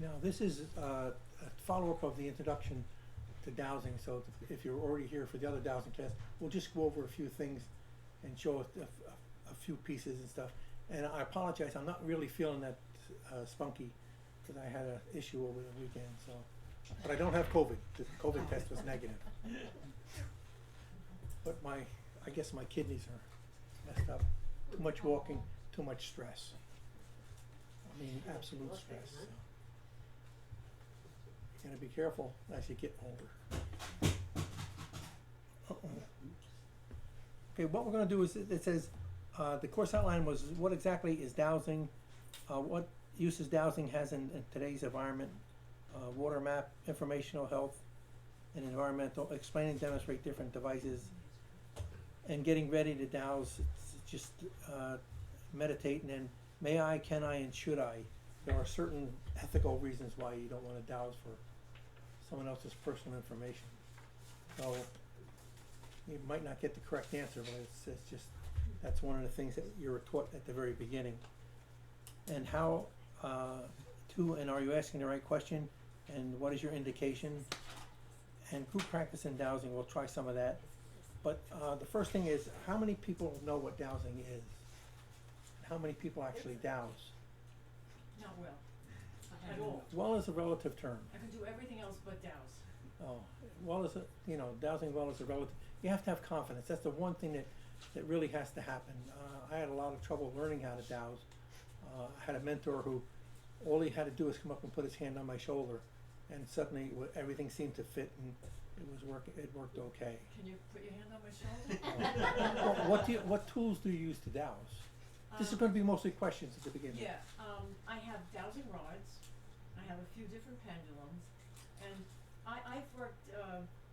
Now, this is a follow-up of the introduction to dowsing, so if you're already here for the other dowsing class, we'll just go over a few things and show a few pieces and stuff. And I apologize, I'm not really feeling that spunky, because I had an issue over the weekend, so. But I don't have COVID, the COVID test was negative. But I guess my kidneys are messed up, too much walking, too much stress. I mean, absolute stress, so. You gotta be careful as you get older. Okay, what we're gonna do is, it says, the course outline was what exactly is dowsing, what uses dowsing has in today's environment, water map, informational health, and environmental, explain and demonstrate different devices, and getting ready to douse, it's just meditate, and then may I, can I, and should I. There are certain ethical reasons why you don't wanna douse for someone else's personal information. So, you might not get the correct answer, but it's just, that's one of the things that you were taught at the very beginning. And how to, and are you asking the right question? And what is your indication? And group practice and dowsing, we'll try some of that. But the first thing is, how many people know what dowsing is? How many people actually douse? Not well, at all. Well is a relative term. I can do everything else but douse. Oh, well is a, dowsing well is a relative, you have to have confidence, that's the one thing that really has to happen. I had a lot of trouble learning how to douse. I had a mentor who, all he had to do was come up and put his hand on my shoulder, and suddenly everything seemed to fit, and it worked okay. Can you put your hand on my shoulder? Well, what tools do you use to douse? This is gonna be mostly questions at the beginning. Yeah, I have dowsing rods, I have a few different pendulums, and I've worked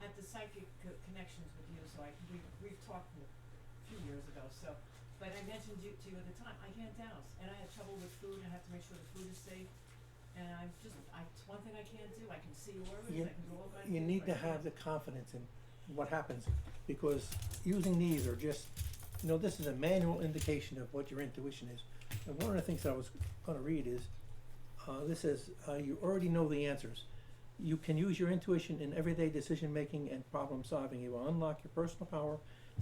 at the Psychic Connections with you, so we've talked a few years ago, so, but I mentioned to you at the time, I can't douse, and I had trouble with food, I have to make sure the food is safe, and it's one thing I can't do, I can see auras, I can do all kinds of things. You need to have the confidence in what happens, because using these are just, this is a manual indication of what your intuition is. And one of the things that I was gonna read is, this says, you already know the answers. You can use your intuition in everyday decision making and problem solving. It will unlock your personal power,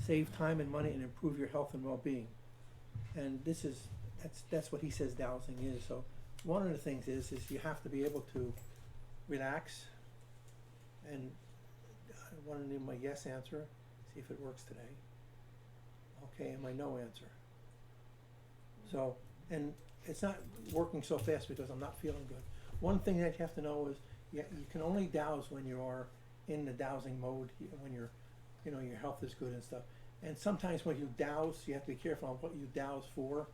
save time and money, and improve your health and well-being. And that's what he says dowsing is. So one of the things is you have to be able to relax, and I want to do my yes answer, see if it works today. Okay, and my no answer. So, and it's not working so fast because I'm not feeling good. One thing that you have to know is, you can only douse when you are in the dowsing mode, when your health is good and stuff. And sometimes when you douse, you have to be careful on what you douse for.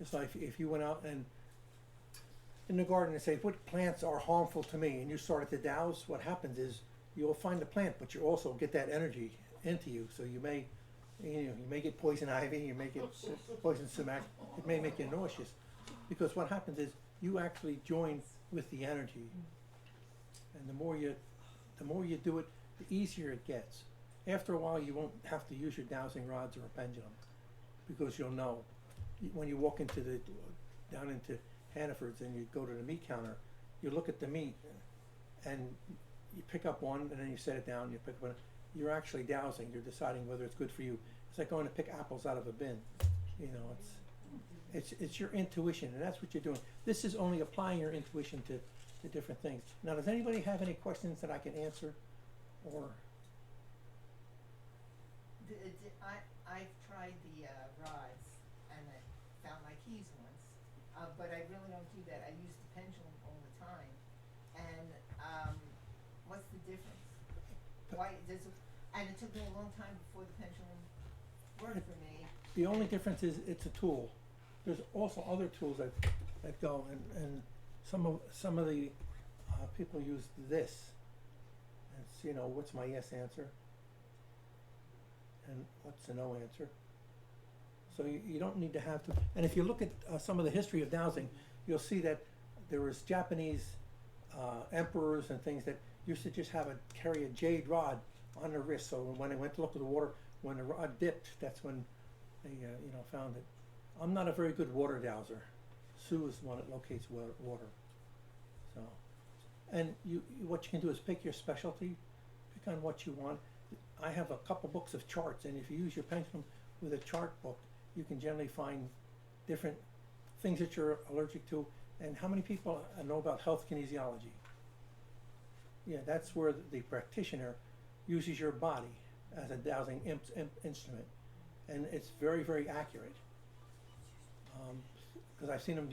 It's like if you went out and in the garden and say, what plants are harmful to me, and you started to douse, what happens is you'll find the plant, but you also get that energy into you. So you may get poison ivy, you may get poison sumac, it may make you nauseous. Because what happens is you actually join with the energy. And the more you do it, the easier it gets. After a while, you won't have to use your dowsing rods or a pendulum, because you'll know. When you walk down into Hannaford's and you go to the meat counter, you look at the meat, and you pick up one, and then you set it down, you pick up one. You're actually dowsing, you're deciding whether it's good for you. It's like going to pick apples out of a bin. It's your intuition, and that's what you're doing. This is only applying your intuition to different things. Now, does anybody have any questions that I can answer, or? I've tried the rods, and I found my keys once, but I really don't do that. I use the pendulum all the time, and what's the difference? And it took me a long time before the pendulum worked for me. The only difference is it's a tool. There's also other tools that go, and some of the people use this. It's, what's my yes answer? And what's the no answer? So you don't need to have to. And if you look at some of the history of dowsing, you'll see that there was Japanese emperors and things that used to just carry a jade rod on their wrist. So when they went to look at the water, when the rod dipped, that's when they found it. I'm not a very good water dowser. Sue is the one that locates water. So. And what you can do is pick your specialty, pick on what you want. I have a couple books of charts, and if you use your pendulum with a chart book, you can generally find different things that you're allergic to. And how many people know about health kinesiology? Yeah, that's where the practitioner uses your body as a dowsing instrument, and it's very, very accurate. Because I've seen them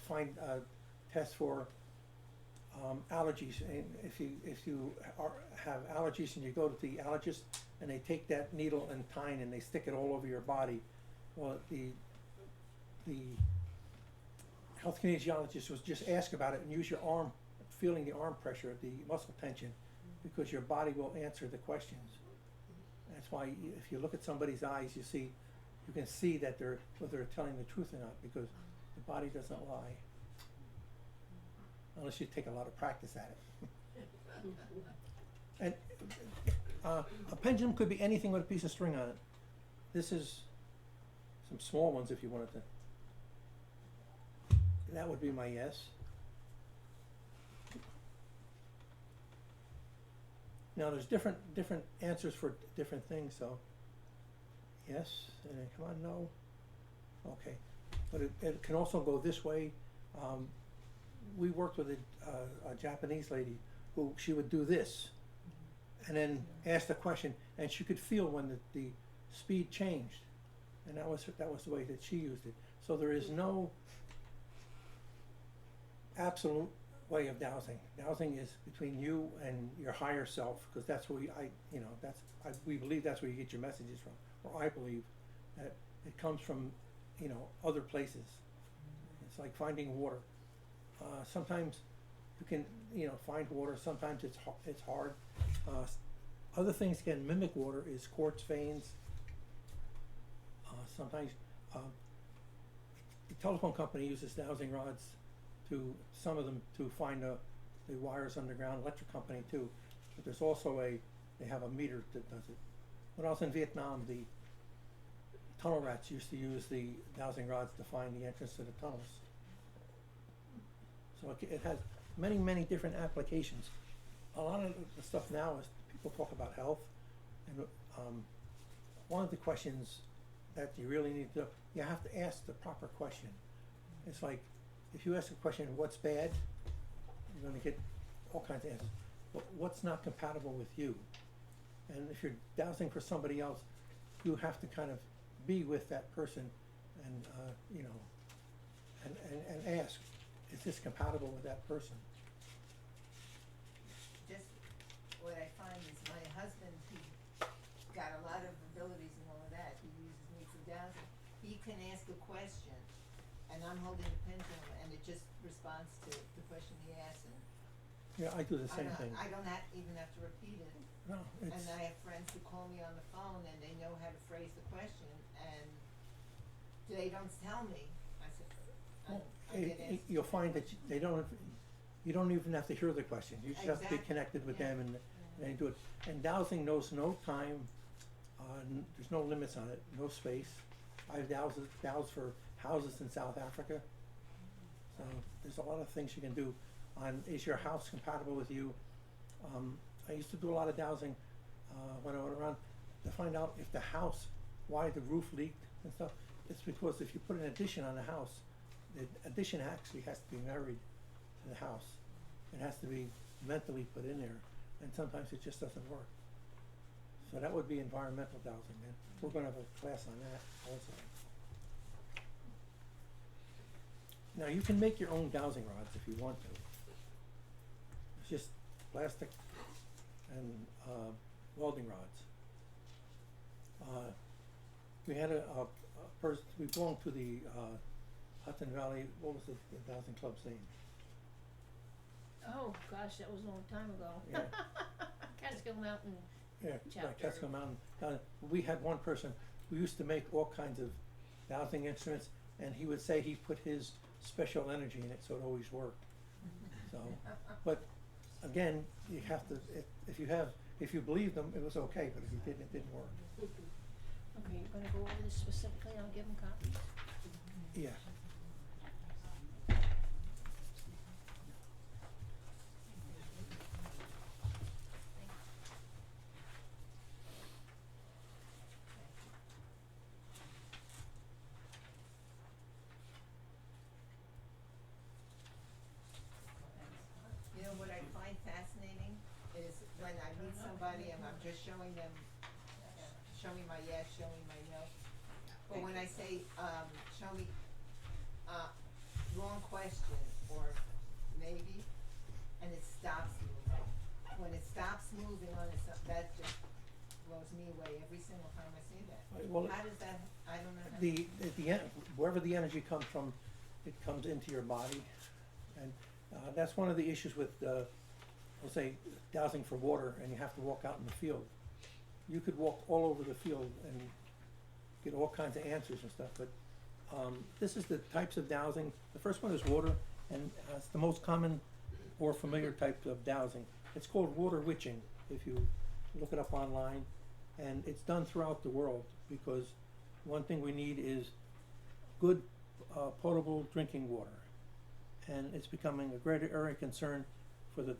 find tests for allergies, and if you have allergies and you go to the allergist and they take that needle and tine and they stick it all over your body, well, the health kinesiologist was just ask about it and use your arm, feeling the arm pressure, the muscle tension, because your body will answer the questions. That's why if you look at somebody's eyes, you can see that whether they're telling the truth or not, because the body doesn't lie. Unless you take a lot of practice at it. And a pendulum could be anything with a piece of string on it. This is some small ones if you wanted to. That would be my yes. Now there's different answers for different things, so yes, and then come on, no. Okay, but it can also go this way. We worked with a Japanese lady who she would do this and then ask the question, and she could feel when the speed changed, and that was the way that she used it. So there is no absolute way of dowsing. Dowsing is between you and your higher self, because that's where we believe that's where you get your messages from, or I believe that it comes from, other places. It's like finding water. Sometimes you can, find water. Sometimes it's hard. Other things can mimic water is quartz veins. Sometimes the telephone company uses dowsing rods some of them to find the wires underground. Electric company too, but there's also they have a meter that does it. When I was in Vietnam, the tunnel rats used to use the dowsing rods to find the entrance to the tunnels. So it has many, many different applications. A lot of the stuff now is people talk about health, and one of the questions that you really need to, you have to ask the proper question. It's like, if you ask a question, what's bad, you're going to get all kinds of answers. But what's not compatible with you? And if you're dowsing for somebody else, you have to kind of be with that person and, and ask, is this compatible with that person? Just what I find is my husband, he got a lot of abilities and all of that. He uses me for dowsing. He can ask a question, and I'm holding the pendulum, and it just responds to the question he asks. And Yeah, I do the same thing. I don't even have to repeat it. No, And I have friends who call me on the phone, and they know how to phrase the question, and they don't tell me. I said, I get asked. You'll find that you don't even have to hear the question. You just have to be Exactly. connected with Yeah. them and they do it. And dowsing knows no time, there's no limits on it, no space. I've dowsed for houses in South Africa. So there's a lot of things you can do on, is your house compatible with you? I used to do a lot of dowsing when I went around to find out if the house, why the roof leaked and stuff. It's because if you put an addition on the house, the addition actually has to be married to the house. It has to be mentally put in there, and sometimes it just doesn't work. So that would be environmental dowsing, and we're gonna have a class on that also. Now you can make your own dowsing rods if you want to. It's just plastic and welding rods. We had a person, we belonged to the Hudson Valley, what was the dowsing club's name? Oh, gosh, that was a long time ago. Yeah. Catskill Mountain. Yeah, right, Chapter. Catskill Mountain. We had one person who used to make all kinds of dowsing instruments, and he would say he put his special energy in it, so it always worked. So, but again, you have to, if you believe them, it was okay, but if you didn't, it didn't work. Okay, you're gonna go over this specifically, I'll give them copies. Yeah. fascinating is when I meet somebody and I'm just showing them, show me my yes, show me my no. But when I say, show me, wrong question or maybe, and it stops moving. When it stops moving on its own, that just blows me away every single time I see that. Right, well, How does that, I don't know. wherever the energy comes from, it comes into your body. And that's one of the issues with, let's say, dowsing for water, and you have to walk out in the field. You could walk all over the field and get all kinds of answers and stuff, but this is the types of dowsing. The first one is water, and it's the most common or familiar type of dowsing. It's called water witching, if you look it up online, and it's done throughout the world, because one thing we need is good potable drinking water. And it's becoming a greater area of concern for the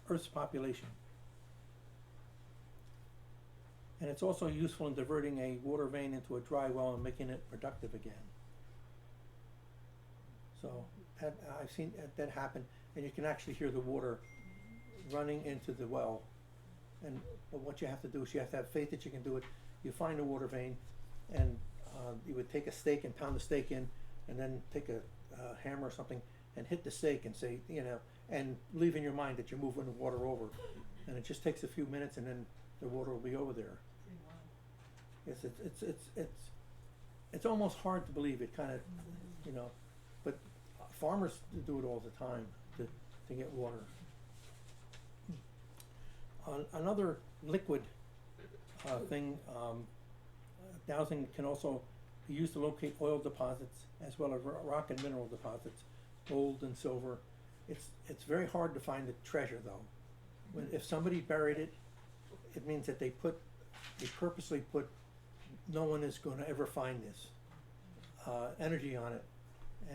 Earth's population. And it's also useful in diverting a water vein into a dry well and making it productive again. So I've seen that happen, and you can actually hear the water running into the well. And but what you have to do is you have to have faith that you can do it. You find a water vein, and you would take a stake and pound the stake in, and then take a hammer or something and hit the stake and say, and leave in your mind that you're moving the water over. And it just takes a few minutes, and then the water will be over there. Yes, it's almost hard to believe it, kind of, but farmers do it all the time to get water. Another liquid thing, dowsing can also be used to locate oil deposits as well as rock and mineral deposits, gold and silver. It's very hard to find the treasure though. If somebody buried it, it means that they purposely put, no one is going to ever find this energy on it,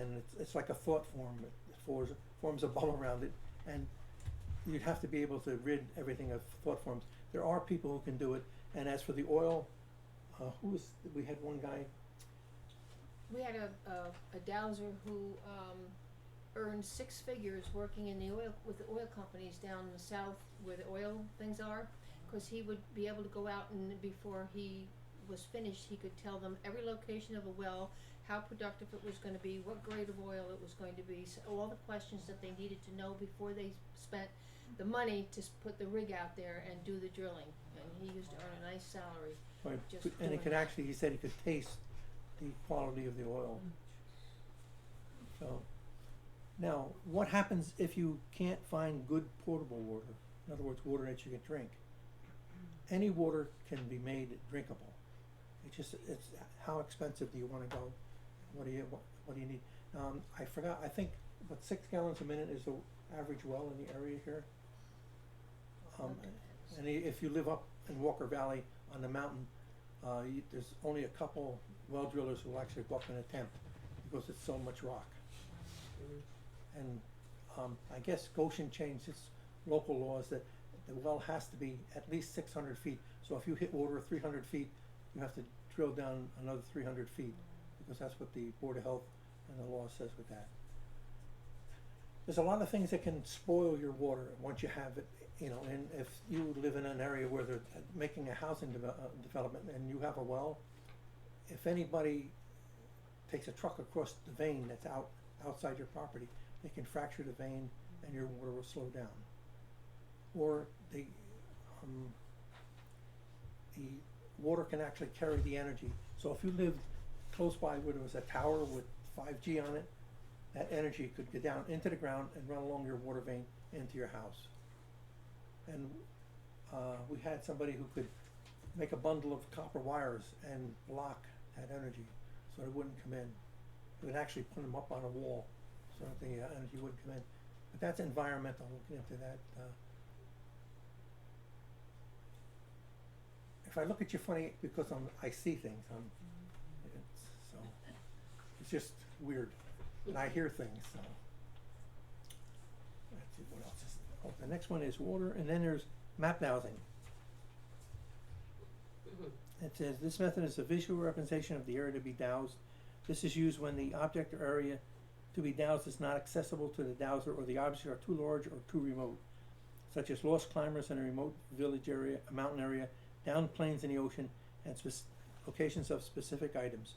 and it's like a thought form. It forms a bubble around it, and you'd have to be able to rid everything of thought forms. There are people who can do it, and as for the oil, we had one guy. We had a dowser who earned 6 figures working in the oil with the oil companies down in the south where the oil things are, because he would be able to go out and before he was finished, he could tell them every location of a well, how productive it was going to be, what grade of oil it was going to be, so all the questions that they needed to know before they spent the money to put the rig out there and do the drilling. And he used to earn a nice salary. Right, just and doing he could that. actually, he said he could taste the quality of the oil. So, now, what happens if you can't find good potable water? In other words, water that you can drink. Any water can be made drinkable. It's how expensive do you want to go? What do you need? I forgot, I think about 6 gallons a minute is the average well in the area here. And if you live up in Walker Valley on the mountain, there's only a couple well drillers who will actually go up and attempt because it's so much rock. And I guess Goshen changed its local laws that the well has to be at least 600 feet. So if you hit water 300 feet, you have to drill down another 300 feet, because that's what the Board of Health and the law says with that. There's a lot of things that can spoil your water once you have it, and if you live in an area where they're making a housing development and you have a well, if anybody takes a truck across the vein that's outside your property, they can fracture the vein and your water will slow down. Or the water can actually carry the energy. So if you lived close by where there was a tower with 5G on it, that energy could get down into the ground and run along your water vein into your house. And we had somebody who could make a bundle of copper wires and block that energy so it wouldn't come in. It would actually put them up on a wall so that the energy wouldn't come in. But that's environmental, looking into that. If I look at you funny because I see things, it's just weird. And I hear things, so. Let's see, what else is there? Oh, the next one is water, and then there's map dowsing. It says, this method is a visual representation of the area to be dowsed. This is used when the object or area to be dowsed is not accessible to the dowser, or the objects are too large or too remote. such as lost climbers in a remote village area, a mountain area, down plains in the ocean, and locations of specific items,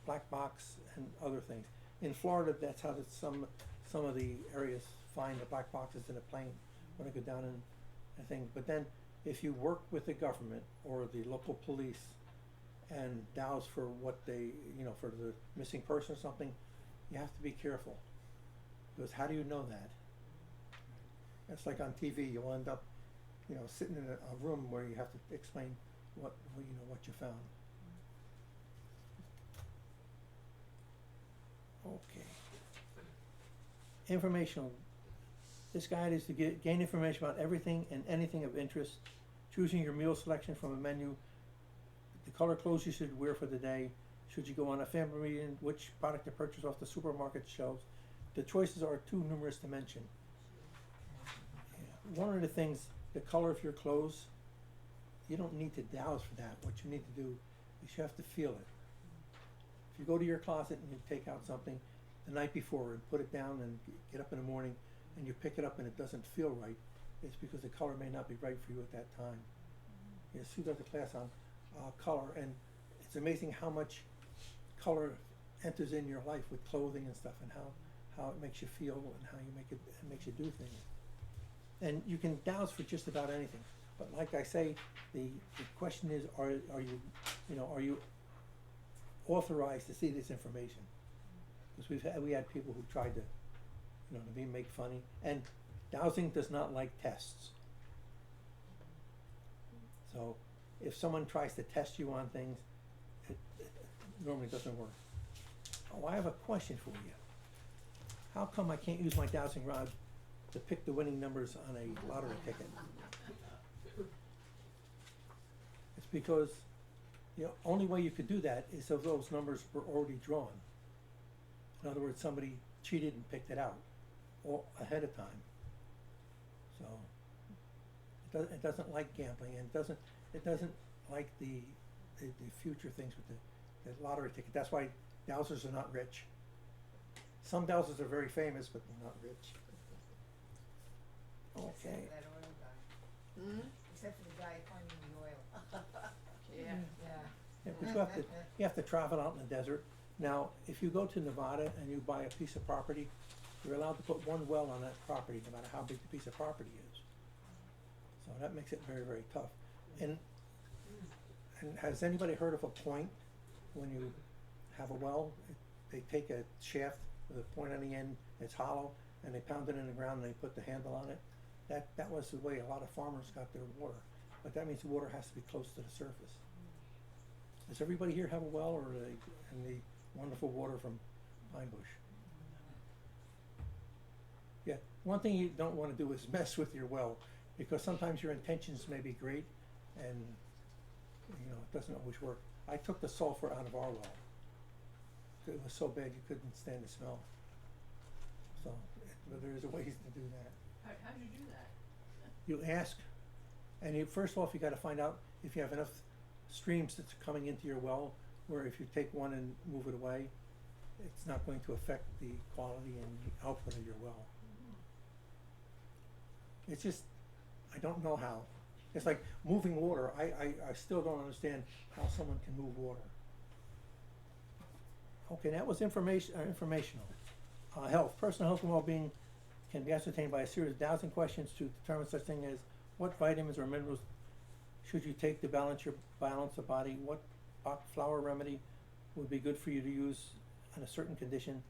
black box and other things. In Florida, that's how some of the areas find the black boxes in a plane when they go down in a thing. But then, if you work with the government or the local police and douse for what they, for the missing person or something, you have to be careful. Because how do you know that? It's like on TV, you'll end up, sitting in a room where you have to explain what you found. Okay. Informational. This guide is to gain information about everything and anything of interest, choosing your meal selection from a menu, the color clothes you should wear for the day, should you go on a family reunion, which product to purchase off the supermarket shelves. The choices are too numerous to mention. Yeah. One of the things, the color of your clothes, you don't need to douse for that. What you need to do is you have to feel it. If you go to your closet and you take out something the night before and put it down and get up in the morning and you pick it up and it doesn't feel right, it's because the color may not be right for you at that time. Sue does a class on color, and it's amazing how much color enters in your life with clothing and stuff, and how it makes you feel and how it makes you do things. And you can douse for just about anything. But like I say, the question is, are you authorized to see this information? Because we had people who tried to, make funny. And dowsing does not like tests. So if someone tries to test you on things, it normally doesn't work. Oh, I have a question for you. How come I can't use my dowsing rod to pick the winning numbers on a lottery ticket? It's because the only way you could do that is if those numbers were already drawn. In other words, somebody cheated and picked it out ahead of time. So it doesn't like gambling, and it doesn't like the future things with the lottery ticket. That's why dowsers are not rich. Some dowsers are very famous, but they're not rich. Okay. Except for that oil guy. Hmm? Except for the guy finding the oil. Yeah. Yeah. Yeah, but you have to travel out in the desert. Now, if you go to Nevada and you buy a piece of property, you're allowed to put one well on that property, no matter how big the piece of property is. So that makes it very, very tough. And has anybody heard of a point when you have a well? They take a shaft with a point on the end, it's hollow, and they pound it in the ground and they put the handle on it. That was the way a lot of farmers got their water. But that means the water has to be close to the surface. Does everybody here have a well, or are they in the wonderful water from Pine Bush? Yeah, one thing you don't want to do is mess with your well, because sometimes your intentions may be great and it doesn't always work. I took the sulfur out of our well. It was so bad you couldn't stand the smell. So, but there's ways to do that. How do you do that? You ask, and first off you got to find out if you have enough streams that's coming into your well, where if you take one and move it away, it's not going to affect the quality and the output of your well. It's just, I don't know how. It's like moving water. I still don't understand how someone can move water. Okay, that was informational. Health. Personal health and well-being can be ascertained by a series of dowsing questions to determine such thing as what vitamins or minerals should you take to balance the body, what flower remedy would be good for you to use in a certain condition,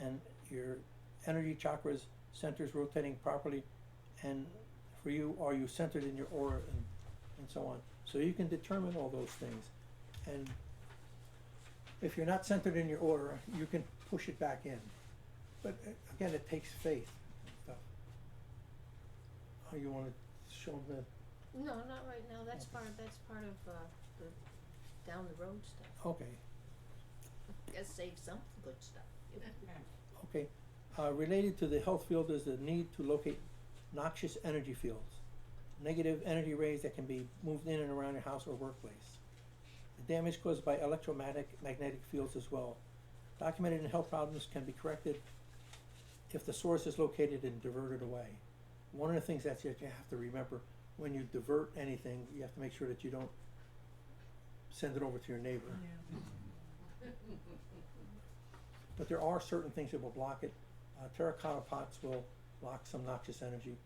and your energy chakras, centers rotating properly, and for you, are you centered in your aura, and so on. So you can determine all those things. And if you're not centered in your aura, you can push it back in. But again, it takes faith and stuff. Oh, you want to show them the... No, not right now. That's part of the down the road stuff. Okay. Gotta save some good stuff. Okay. Related to the health field is the need to locate noxious energy fields, negative energy rays that can be moved in and around your house or workplace. The damage caused by magnetic fields as well. Documented health problems can be corrected if the source is located and diverted away. one of the things that you have to remember, when you divert anything, you have to make sure that you don't send it over to your neighbor. Yeah. But there are certain things that will block it. Terracotta pots will block some noxious energy.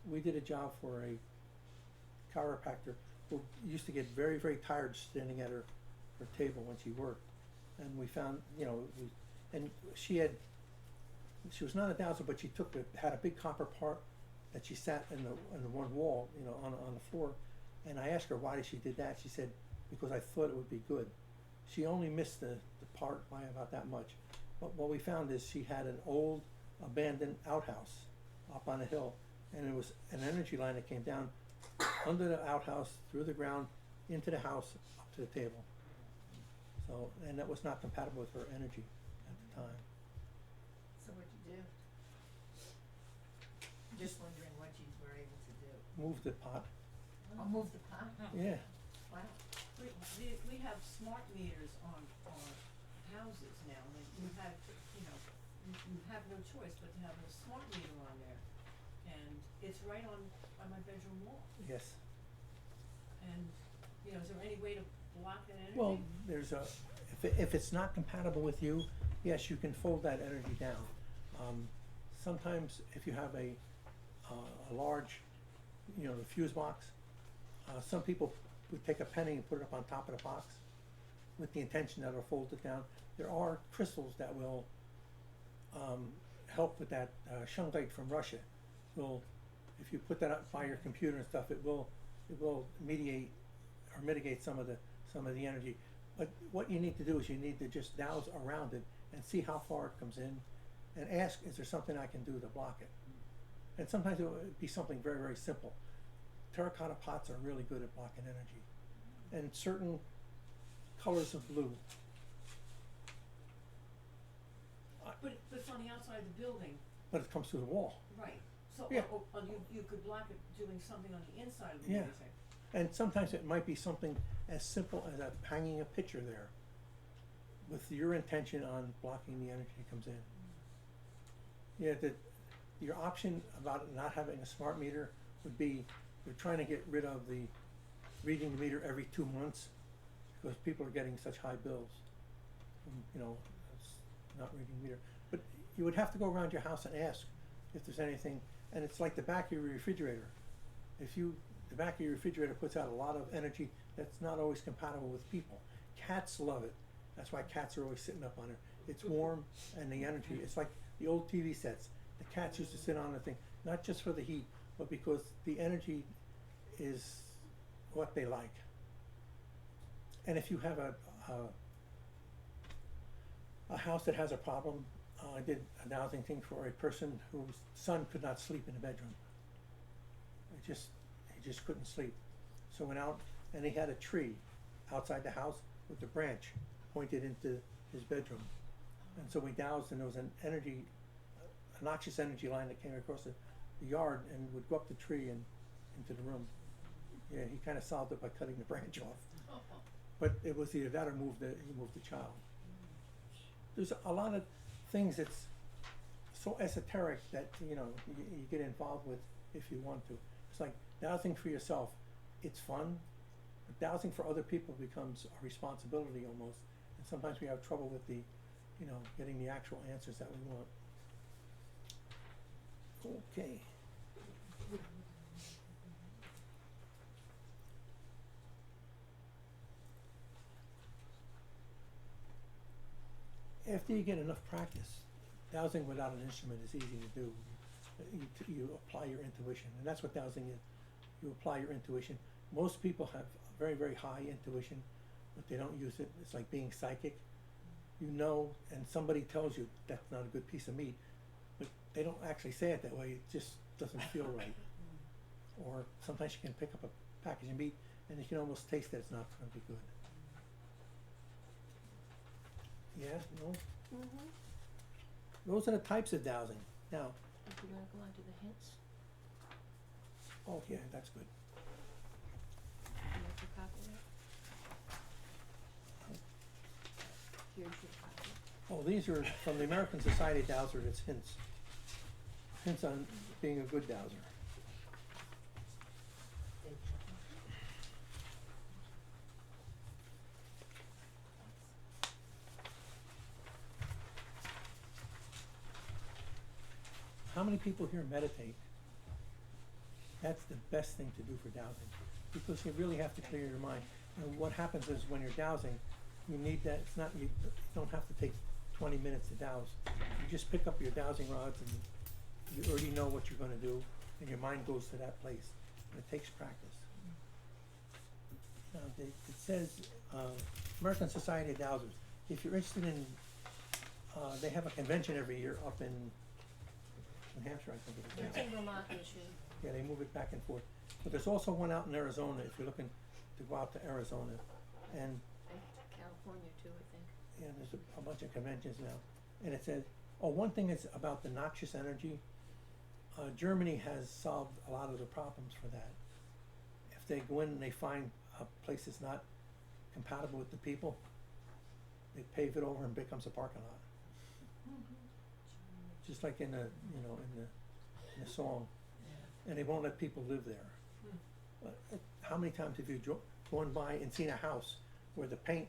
We did a job for a chiropractor who used to get very, very tired standing at her table when she worked. And we found, and she was not a dowser, but she had a big copper part that she sat in the one wall, on the floor. And I asked her why she did that. She said, because I thought it would be good. She only missed the part by about that much. But what we found is she had an old abandoned outhouse up on a hill, and it was an energy line that came down under the outhouse, through the ground, into the house, up to the table. So, and that was not compatible with her energy at the time. So what'd you do? Just wondering what you were able to do. Moved the pot. Oh, move the pot? Yeah. Wow. We have smart meters on houses now, and you have, you have no choice but to have a smart meter on there. And it's right on my bedroom wall. Yes. And, is there any way to block that energy? Well, there's if it's not compatible with you, yes, you can fold that energy down. Sometimes if you have a large, the fuse box, some people would take a penny and put it up on top of the box with the intention that it'll fold it down. There are crystals that will help with that. Shungite from Russia will, if you put that up by your computer and stuff, it will mediate or mitigate some of the energy. But what you need to do is you need to just douse around it and see how far it comes in, and ask, is there something I can do to block it? And sometimes it will be something very, very simple. Terracotta pots are really good at blocking energy, and certain colors of blue. But it's on the outside of the building, But it comes through the wall. right, so, Yeah. you could block it doing something on the inside of the Yeah. building, say. And sometimes it might be something as simple as hanging a picture there with your intention on blocking the energy that comes in. Yeah, your option about not having a smart meter would be, you're trying to get rid of the reading the meter every 2 months because people are getting such high bills from, it's not reading the meter. But you would have to go around your house and ask if there's anything, and it's like the back of your refrigerator. The back of your refrigerator puts out a lot of energy that's not always compatible with people. Cats love it. That's why cats are always sitting up on it. It's warm, and the energy, it's like the old TV sets. The cats used to sit on the thing, not just for the heat, but because the energy is what they like. And if you have a house that has a problem, I did a dowsing thing for a person whose son could not sleep in the bedroom. He just couldn't sleep. So went out, and he had a tree outside the house with the branch pointed into his bedroom. And so we dowsed, and there was a noxious energy line that came across the yard and would go up the tree and into the room. Yeah, he kind of solved it by cutting the branch off. But it was either that or he moved the child. There's a lot of things that's so esoteric that you get involved with if you want to. It's like dowsing for yourself, it's fun, but dowsing for other people becomes a responsibility almost. And sometimes we have trouble with getting the actual answers that we want. Okay. After you get enough practice, dowsing without an instrument is easy to do. You apply your intuition, and that's what dowsing is. You apply your intuition. Most people have very, very high intuition, but they don't use it. It's like being psychic. And somebody tells you that's not a good piece of meat, but they don't actually say it that way. It just doesn't feel right. Or sometimes you can pick up a package of meat, and you can almost taste that it's not going to be good. Yeah, no? Mm-hmm. Those are the types of dowsing. Now, If you wanna go on to the hints, oh yeah, that's good. you like your copy there? Here's your copy. Oh, these are from the American Society of Dowsers. It's hints. Hints on being a good dowser. many people here meditate? That's the best thing to do for dowsing, because you really have to clear your mind. And what happens is when you're dowsing, you need that, it's not, you don't have to take 20 minutes to douse. You just pick up your dowsing rods and you already know what you're gonna do, and your mind goes to that place. And it takes practice. Now, it says, American Society of Dowsers. If you're interested in, they have a convention every year up in New Hampshire, I think it is. It's in Vermont this year. Yeah, they move it back and forth. But there's also one out in Arizona, if you're looking to go out to Arizona. And, And California too, I think. yeah, there's a bunch of conventions now. And it says, oh, one thing is about the noxious energy. Germany has solved a lot of the problems for that. If they go in and they find a place that's not compatible with the people, they pave it over and becomes a parking lot. Just like in the, you know, in the song. And they won't let people live there. How many times have you gone by and seen a house where the paint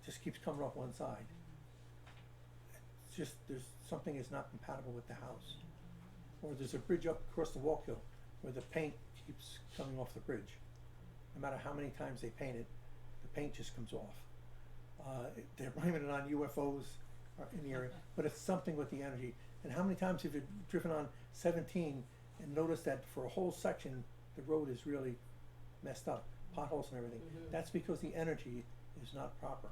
just keeps coming off one side? It's just, there's something is not compatible with the house. Or there's a bridge up across the Walk-Hill where the paint keeps coming off the bridge. No matter how many times they paint it, the paint just comes off. They're blaming it on UFOs in the area, but it's something with the energy. And how many times have you driven on 17 and noticed that for a whole section, the road is really messed up, potholes and everything? That's because the energy is not proper.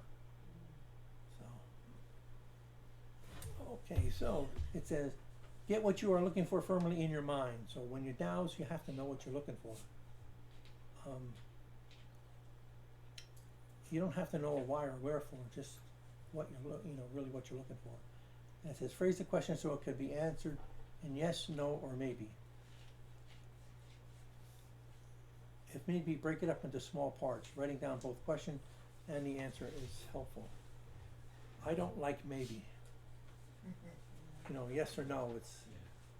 So, okay, so it says, get what you are looking for firmly in your mind. So when you douse, you have to know what you're looking for. You don't have to know a why or wherefore, just what you're really what you're looking for. And it says, phrase the question so it could be answered in yes, no, or maybe. If need be, break it up into small parts. Writing down both question and the answer is helpful. I don't like maybe. You know, yes or no. It's,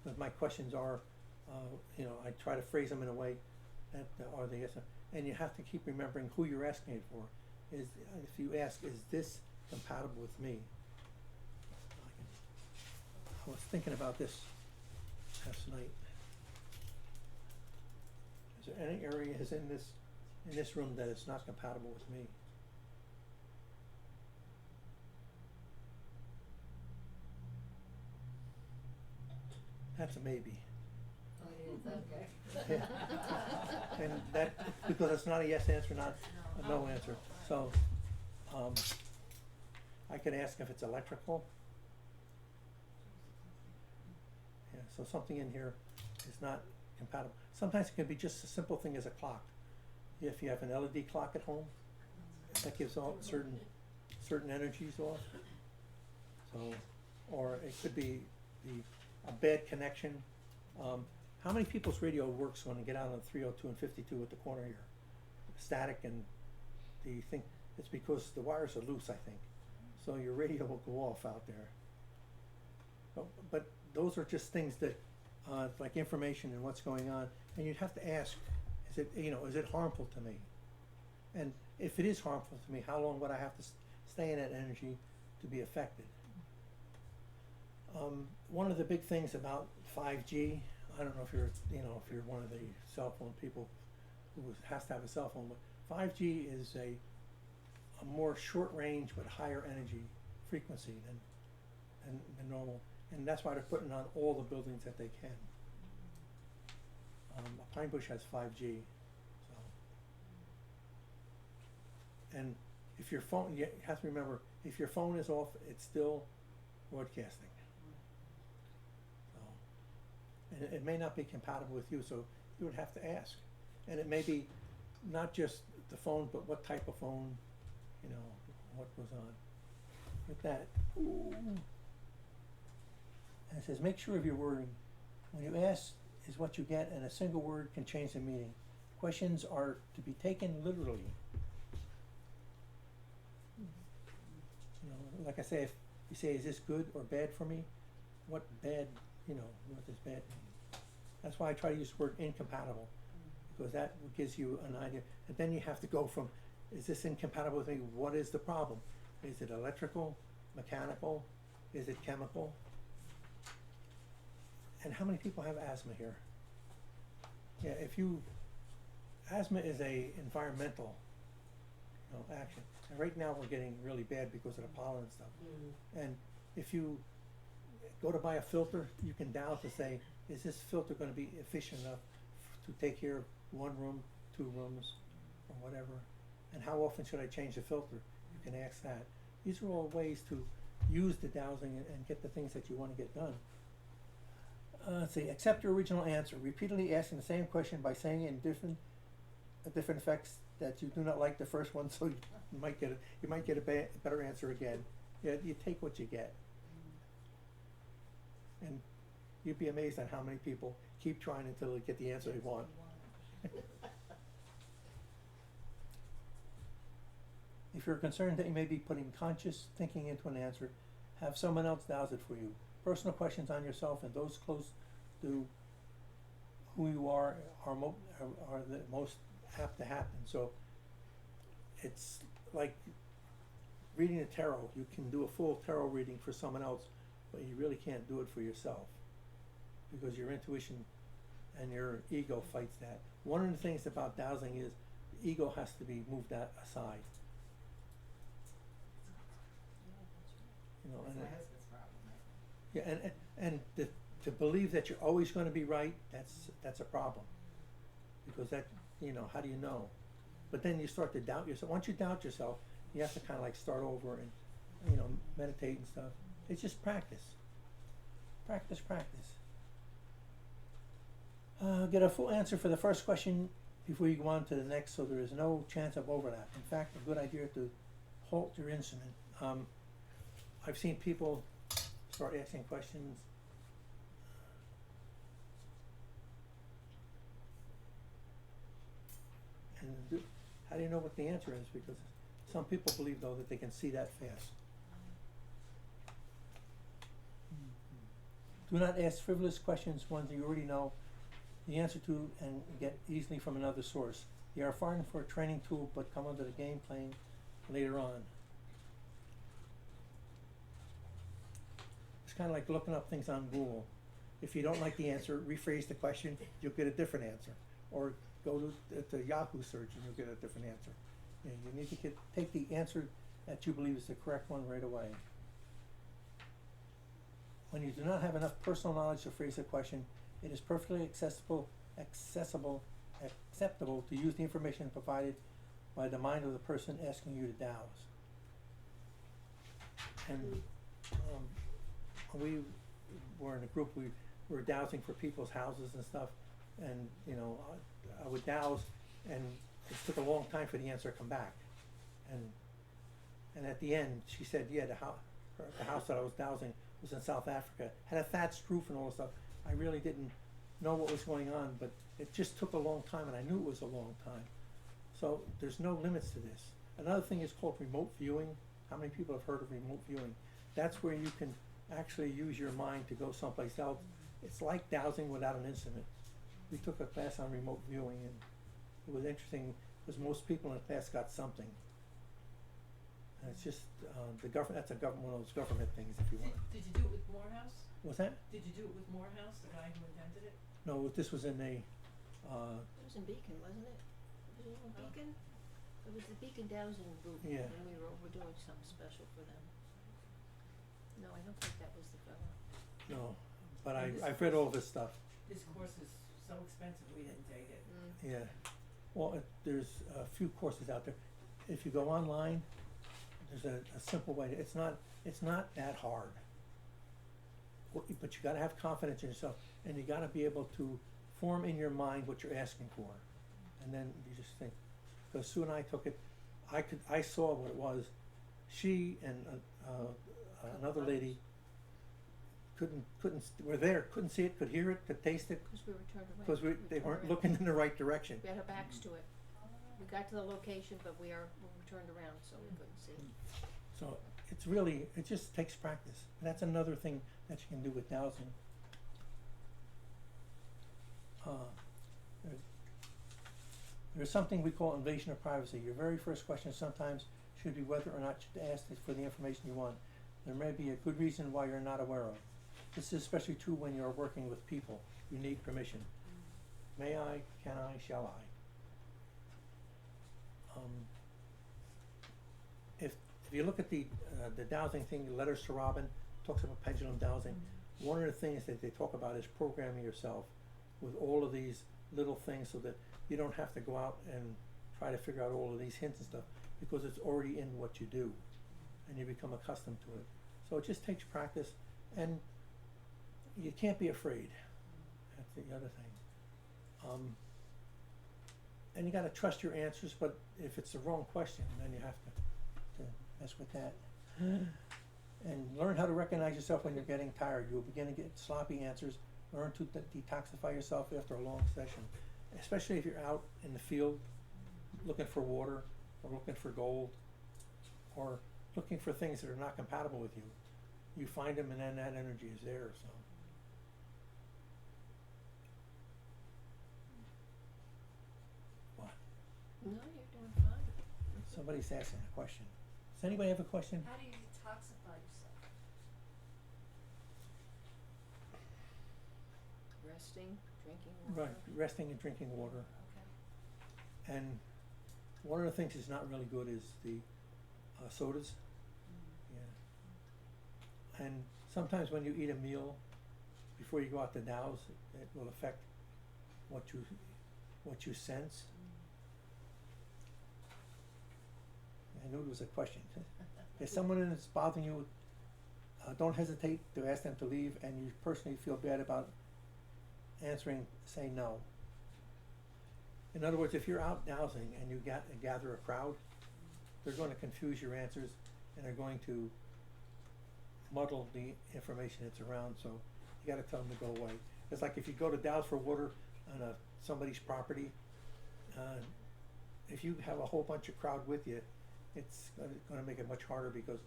but my questions are, you know, I try to phrase them in a way that are the yes. And you have to keep remembering who you're asking it for. Is, if you ask, is this compatible with me? I was thinking about this last night. Is there any areas in this room that is not compatible with me? That's a maybe. Oh, it is, okay. Yeah. And that, because it's not a yes answer, not a no answer. So, I could ask if it's electrical. Yeah, so something in here is not compatible. Sometimes it can be just a simple thing as a clock. If you have an LED clock at home, that gives all certain energies off. So, or it could be a bad connection. How many people's radio works when they get out on 302 and 52 at the corner here? Static, and the thing, it's because the wires are loose, I think. So your radio will go off out there. But those are just things that, like information and what's going on, and you'd have to ask, is it harmful to me? And if it is harmful to me, how long would I have to stay in that energy to be affected? One of the big things about 5G, I don't know if you're one of the cell phone people who has to have a cell phone, but 5G is a more short range but higher energy frequency than normal, and that's why they're putting on all the buildings that they can. Pine Bush has 5G, so. And if your phone, you have to remember, if your phone is off, it's still broadcasting. So, and it may not be compatible with you, so you would have to ask. And it may be not just the phone, but what type of phone, what goes on with that. Ooh. And it says, make sure of your wording. When you ask is what you get, and a single word can change the meaning. Questions are to be taken literally. Like I say, if you say, is this good or bad for me? What bad, what does bad mean? That's why I try to use the word incompatible, because that gives you an idea. And then you have to go from, is this incompatible with me? What is the problem? Is it electrical, mechanical? Is it chemical? And how many people have asthma here? Yeah, asthma is a environmental, action. And right now we're getting really bad because of the pollen and stuff. And if you go to buy a filter, you can dial to say, is this filter gonna be efficient enough to take care of 1 room, 2 rooms, or whatever? And how often should I change the filter? You can ask that. These are all ways to use the dowsing and get the things that you wanna get done. Let's see, accept your original answer. Repeatedly asking the same question by saying in different effects that you do not like the first one, so you might get a better answer again. Yeah, you take what you get. And you'd be amazed at how many people keep trying until they get the answer they want. If you're concerned that you may be putting conscious thinking into an answer, have someone else douse it for you. Personal questions on yourself and those close to who you are the most apt to happen. So it's like reading a tarot. You can do a full tarot reading for someone else, but you really can't do it for yourself because your intuition and your ego fights that. One of the things about dowsing is the ego has to be moved aside. That's And my husband's problem, right? yeah, and to believe that you're always going to be right, that's a problem, because that, how do you know? But then you start to doubt yourself. Once you doubt yourself, you have to kind of like start over and meditate and stuff. It's just practice. Practice. Get a full answer for the first question before you go on to the next, so there is no chance of overlap. In fact, a good idea to halt your instrument. I've seen people start asking questions. And how do you know what the answer is? Because some people believe, though, that they can see that fast. Do not ask frivolous questions, ones that you already know the answer to and get easily from another source. They are fine for a training tool, but come under the game playing later on. It's kind of like looking up things on Google. If you don't like the answer, rephrase the question, you'll get a different answer. Or go to Yahoo search and you'll get a different answer. You need to take the answer that you believe is the correct one right away. When you do not have enough personal knowledge to phrase a question, it is perfectly acceptable to use the information provided by the mind of the person asking you to douse. And we were in a group, we were dowsing for people's houses and stuff, and I would douse, and it took a long time for the answer to come back. And at the end, she said, yeah, the house that I was dowsing was in South Africa, had a thatched roof and all this stuff. I really didn't know what was going on, but it just took a long time, and I knew it was a long time. So there's no limits to this. Another thing is called remote viewing. How many people have heard of remote viewing? That's where you can actually use your mind to go someplace else. It's like dowsing without an instrument. We took a class on remote viewing, and it was interesting because most people in the class got something. And it's just the government. That's one of those government things, if you want. Did you do it with Morehouse? What's that? Did you do it with Morehouse, the guy who invented it? No, this was in a. It was in Beacon, wasn't it? Was it in Beacon? It was the Beacon Dowsing group, Yeah. and we were doing something special for them. No, I don't think that was the fellow. No, but I've read all this stuff. This course is so expensive, we didn't take it. Yeah. Well, there's a few courses out there. If you go online, there's a simple way. It's not that hard. But you got to have confidence in yourself, and you got to be able to form in your mind what you're asking for, and then you just think. Because Sue and I took it, I saw what it was. She and another lady couldn't see it, could hear it, could taste it, Because we were turned away. because they weren't looking in the right direction. We had our backs to it. We got to the location, but we were turned around, so we couldn't see. So it's really, it just takes practice. And that's another thing that you can do with dowsing. There's something we call invasion of privacy. Your very first question sometimes should be whether or not you should ask for the information you want. There may be a good reason why you're not aware of. This is especially true when you're working with people. You need permission. May I, can I, shall I? If you look at the dowsing thing, Letters to Robin, talks about pendulum dowsing. One of the things that they talk about is programming yourself with all of these little things so that you don't have to go out and try to figure out all of these hints and stuff, because it's already in what you do and you become accustomed to it. So it just takes practice, and you can't be afraid. That's the other thing. And you gotta trust your answers, but if it's the wrong question, then you have to mess with that. And learn how to recognize yourself when you're getting tired. You'll begin to get sloppy answers. Learn to detoxify yourself after a long session, especially if you're out in the field looking for water or looking for gold or looking for things that are not compatible with you. You find them, and then that energy is there. So what? No, you're doing fine. Somebody's asking a question. Does anybody have a question? How do you detoxify yourself? Resting, drinking water. Right, resting and drinking water. Okay. And one of the things that's not really good is the sodas. Yeah. And sometimes when you eat a meal before you go out to douse, it will affect what you sense. I knew there was a question. If someone is bothering you, don't hesitate to ask them to leave, and you personally feel bad about answering, say no. In other words, if you're out dowsing and you gather a crowd, they're going to confuse your answers, and they're going to muddle the information that's around, so you gotta tell them to go away. It's like if you go to douse for water on somebody's property, if you have a whole bunch of crowd with you, it's gonna make it much harder, because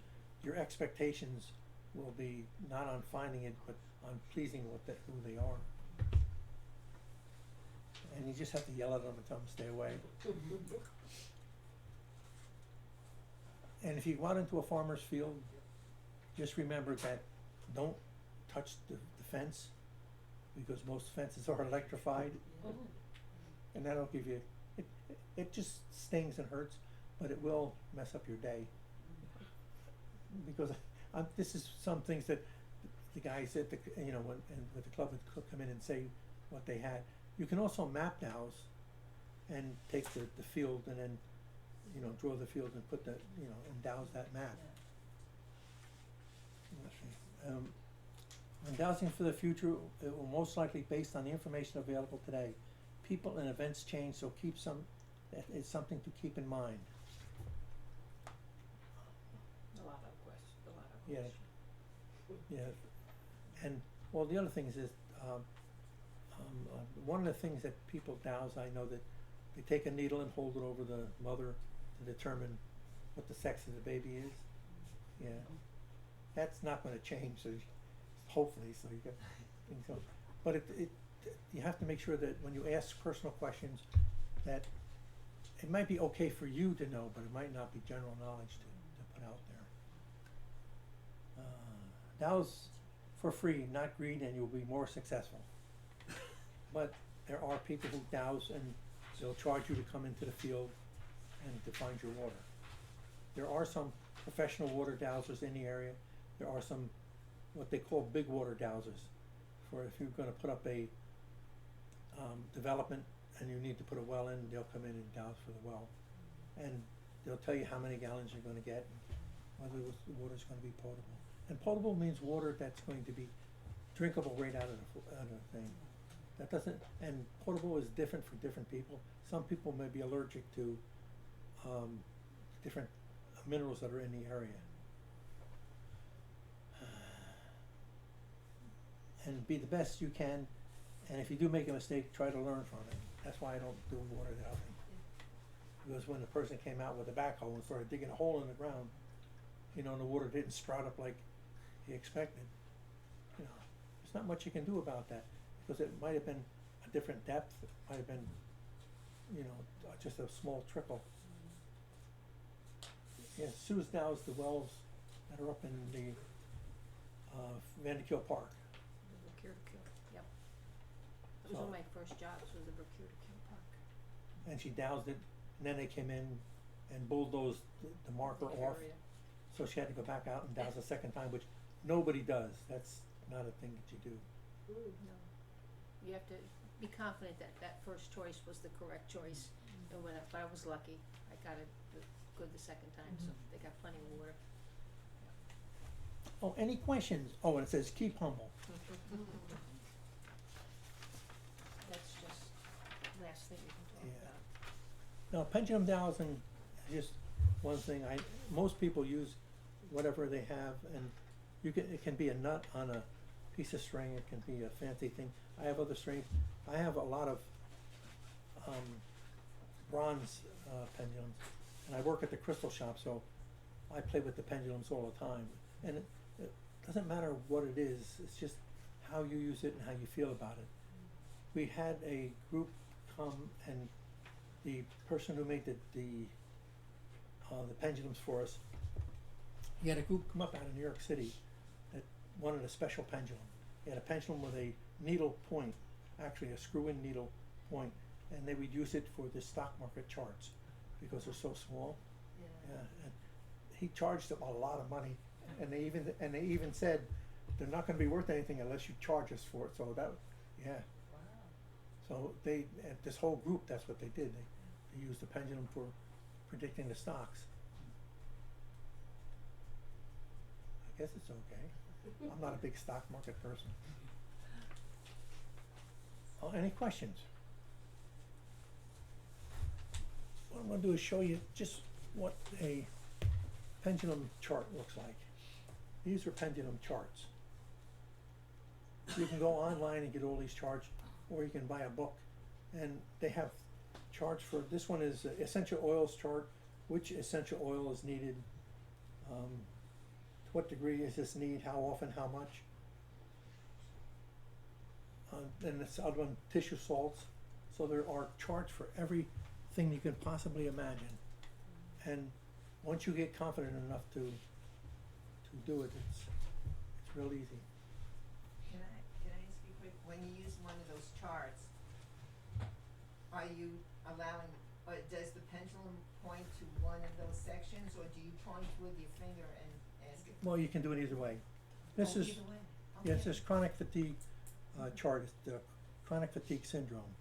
your expectations will be not on finding it, but on pleasing who they are. And you just have to yell at them and tell them to stay away. And if you go out into a farmer's field, just remember that don't touch the fence, because most fences are electrified. And that'll give you, it just stings and hurts, but it will mess up your day. Because this is some things that the guys at the, with the club would come in and say what they had. You can also map douse and take the field and then, draw the field and put and douse that map. When dowsing for the future, it will most likely based on the information available today. People and events change, so it's something to keep in mind. A lot of questions. Yeah. And well, the other things is, one of the things that people douse, I know that they take a needle and hold it over the mother to determine what the sex of the baby is. Yeah. That's not going to change, so hopefully, so you get things on. But you have to make sure that when you ask personal questions, that it might be okay for you to know, but it might not be general knowledge to put out there. Douse for free, not greed, and you'll be more successful. But there are people who douse and they'll charge you to come into the field and to find your water. There are some professional water dowsers in the area. There are some what they call big water dowsers, for if you're going to put up a development and you need to put a well in, they'll come in and douse for the well, and they'll tell you how many gallons you're going to get, and whether the water's going to be potable. And potable means water that's going to be drinkable right out of the thing. That doesn't, and potable is different for different people. Some people may be allergic to different minerals that are in the area. And be the best you can, and if you do make a mistake, try to learn from it. That's why I don't do water dowsing. Because when the person came out with a backhoe and started digging a hole in the ground, and the water didn't sprout up like he expected, there's not much you can do about that, because it might have been a different depth, it might have been, just a small trickle. Yeah, Sue's doused the wells that are up in the Vanderkill Park. It was So- one of my first jobs, was the Mercure to Kill Park. and she doused it, and then they came in and bulldozed the marker The off. area. So she had to go back out and douse a second time, which nobody does. That's not a thing that you do. No. You have to be confident that that first choice was the correct choice, and when, if I was lucky, I got it good the second time, so they got plenty of water. Oh, any questions? Oh, and it says keep humble. That's just last thing we can talk Yeah. about. Now, pendulum dowsing is just one thing. Most people use whatever they have, and it can be a nut on a piece of string. It can be a fancy thing. I have other strings. I have a lot of bronze pendulums, and I work at the crystal shop, so I play with the pendulums all the time. And it doesn't matter what it is. It's just how you use it and how you feel about it. We had a group come, and the person who made the pendulums for us, he had a group come up out of New York City that wanted a special pendulum. He had a pendulum with a needle point, actually a screw-in needle point, and they would use it for the stock market charts because they're so small. Yeah, and he charged them a lot of money, and they even said they're not going to be worth anything unless you charge us for it. So that, yeah. Wow. So this whole group, that's what they did. They used the pendulum for predicting the stocks. I guess it's okay. I'm not a big stock market person. Oh, any questions? What I'm going to do is show you just what a pendulum chart looks like. These are pendulum charts. You can go online and get all these charts, or you can buy a book, and they have charts for, this one is essential oils chart, which essential oil is needed, to what degree is this need, how often, how much. Then this other one, tissue salts. So there are charts for everything you can possibly imagine. And once you get confident enough to do it, it's real easy. Can I ask you a quick, when you use one of those charts, are you allowing, does the pendulum point to one of those sections, or do you point with your finger and ask it? Well, you can do it either way. This Oh, is, either way. yeah, it's Okay. this chronic fatigue chart, it's the chronic fatigue syndrome.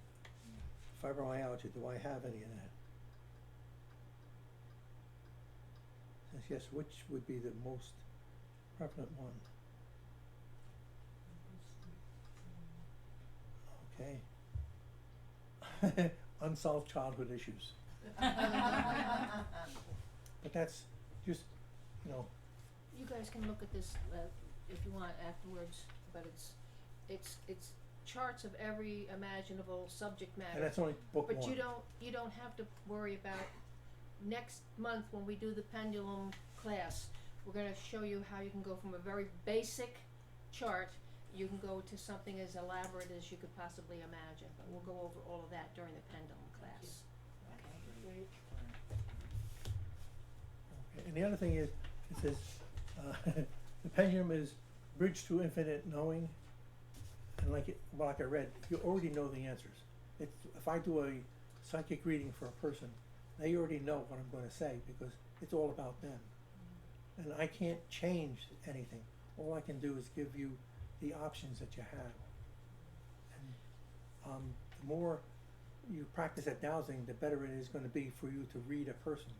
Fibromyalgia, do I have any of that? Says yes, which would be the most prevalent one? Okay. Unsolved childhood issues. But that's just, you know, You guys can look at this, if you want afterwards, but it's charts of every imaginable subject matter. and that's only book one. But you don't have to worry about, next month when we do the pendulum class, we're gonna show you how you can go from a very basic chart, you can go to something as elaborate as you could possibly imagine, but we'll go over all of that during the pendulum class. Okay. Okay, and the other thing is, it says, the pendulum is bridge to infinite knowing, and like I read, you already know the answers. If I do a psychic reading for a person, they already know what I'm going to say because it's all about them. And I can't change anything. All I can do is give you the options that you have. And the more you practice at dowsing, the better it is going to be for you to read a person,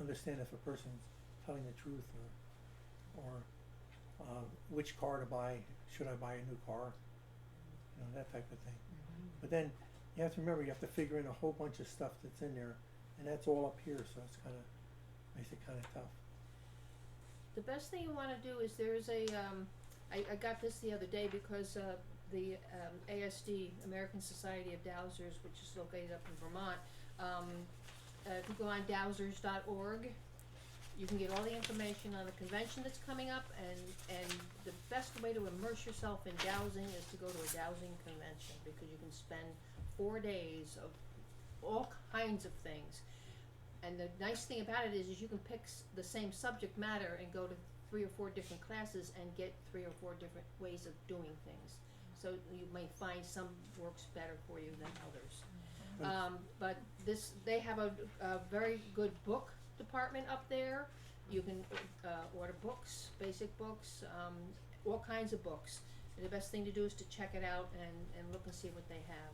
understand if a person's telling the truth, or which car to buy. Should I buy a new car? You know, that type of thing. But then you have to remember, you have to figure in a whole bunch of stuff that's in there, and that's all up here, so it's makes it kind of tough. The best thing you wanna do is there's I got this the other day because the ASD, American Society of Dowsers, which is located up in Vermont, if you go on dowsers.org, you can get all the information on the convention that's coming up, and the best way to immerse yourself in dowsing is to go to a dowsing convention, because you can spend 4 days of all kinds of things. And the nice thing about it is you can pick the same subject matter and go to 3 or 4 different classes and get 3 or 4 different ways of doing things. So so you may find some works better for you than others. But- But this, they have a very good book department up there. You can, order books, basic books, all kinds of books. And the best thing to do is to check it out and look and see what they have.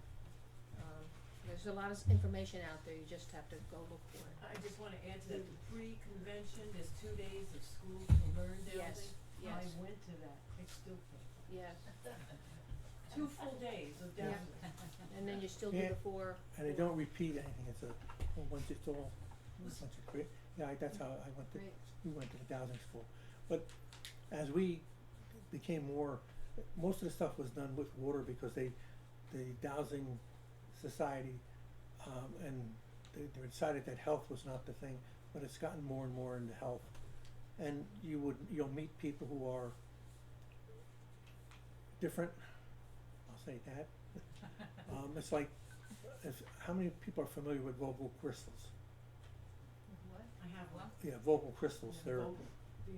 There's a lot of information out there, you just have to go look for it. I just wanna add to that, the pre-convention, there's 2 days of school to learn dowsing. Yes, yes. I went to that, it's still painful. Yeah, 2 full days of Yeah. dowsing. and then you still do Yeah. the four. And they don't repeat anything, it's once it's all, once it's great, yeah, that's how I went to, Great. we went to the dowsing school. But as we became more, most of the stuff was done with water because the dowsing society, and they decided that health was not the thing, but it's gotten more and more into health. And you'll meet people who are different, I'll say that. It's like, how many people are familiar with Vogel crystals? What? I have one. Yeah, Vogel crystals, Yeah, they're, Vogel.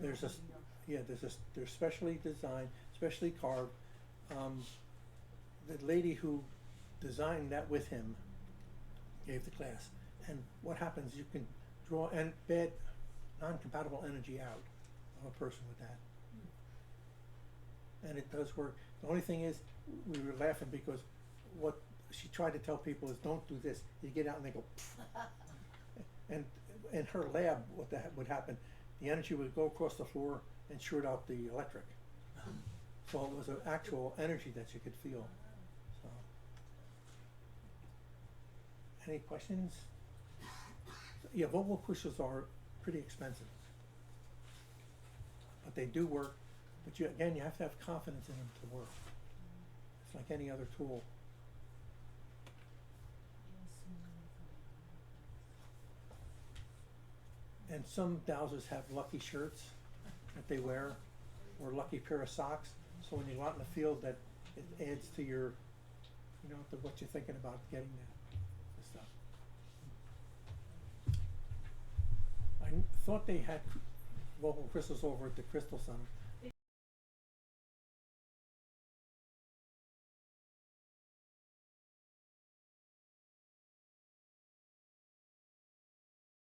there's a, V-O-G-E-R. yeah, they're specially designed, specially carved. The lady who designed that with him gave the class, and what happens, you can draw bad, non-compatible energy out of a person with that. And it does work. The only thing is, we were laughing because what she tried to tell people is, don't do this. You get out and they go, and in her lab, what would happen, the energy would go across the floor and short out the electric. So it was an actual energy that you could feel, so. Any questions? Yeah, Vogel crystals are pretty expensive. But they do work, but you have to have confidence in them to work. It's like any other tool. And some dowsers have lucky shirts that they wear, or lucky pair of socks, so when you go out in the field, that it adds to your, to what you're thinking about getting that stuff. I thought they had Vogel crystals over at the Crystal Center,